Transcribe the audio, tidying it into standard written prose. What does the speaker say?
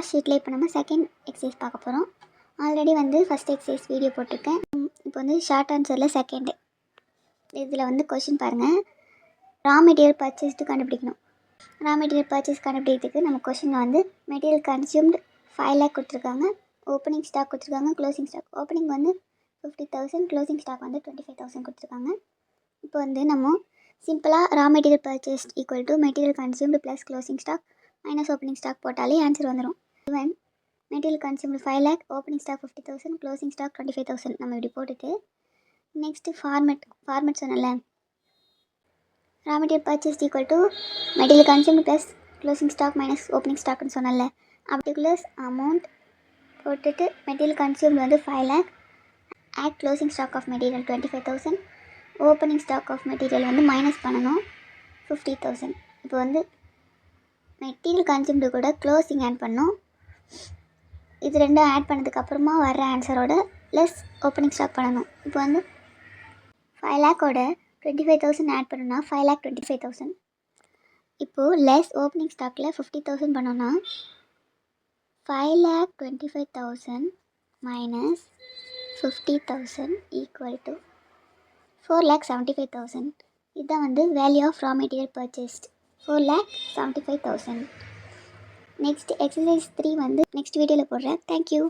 Last ஷீட்டில் இப்போ நம்ம செகண்ட் எக்ஸசைஸ் பார்க்க போகிறோம். ஆல்ரெடி வந்து ஃபஸ்ட் எக்ஸசைஸ் வீடியோ போட்டிருக்கேன். இப்போ வந்து ஷார்ட் ஆன்சரில் செகண்டு. இதில் வந்து கொஷின் பாருங்கள். ரா மெட்டீரியல் பர்ச்சேஸ்டு கண்டுபிடிக்கணும். ரா மெட்டீரியல் பர்ச்சேஸ் கண்டுபிடிக்கிறதுக்கு நம்ம கொஷினில் வந்து மெட்டீரியல் கன்சியூம்டு 5 lakh கொடுத்துருக்காங்க. ஓப்பனிங் ஸ்டாக் கொடுத்துருக்காங்க. க்ளோசிங் ஸ்டாக் ஓப்பனிங் வந்து 50,000, க்ளோசிங் ஸ்டாக் வந்து 25,000 கொடுத்துருக்காங்க. இப்போ வந்து நம்ம சிம்பிளாக raw material purchased equal to material consumed plus closing stock minus opening stock போட்டாலே ஆன்சர் வந்துடும். Even material consumed 5 lakh, opening stock 50,000, closing stock 25,000 நம்ம இப்படி போட்டுட்டு நெக்ஸ்ட்டு ஃபார்மேட் சொன்னல, raw material purchased equal to material consumed plus closing stock minus opening ஸ்டாக்னு சொன்னல, particulars amount போட்டுட்டு material consumed வந்து 5 lakh, add closing stock of material 25,000, opening stock of material வந்து minus பண்ணணும் 50,000. இப்போ வந்து மெட்டீரியல் கன்சியூம்டு கூட க்ளோசிங் ஆட் பண்ணோம். இது ரெண்டும் ஆட் பண்ணதுக்கப்புறமா வர ஆன்சரோட லெஸ் ஓப்பனிங் ஸ்டாக் பண்ணணும். இப்போ வந்து 5 lakhோட 25,000 ஆட் பண்ணோன்னா 5,25,000. இப்போது லெஸ் ஓப்பனிங் ஸ்டாக்கில் 50,000 பண்ணோன்னா 5,25,000 மைனஸ் 50,000 ஈக்குவல் டு 4,75,000. இதுதான் வந்து value of raw material purchased 4,75,000. Next exercise 3 வந்து நெக்ஸ்ட் வீடியோவில் போடுறேன். தேங்க்யூ.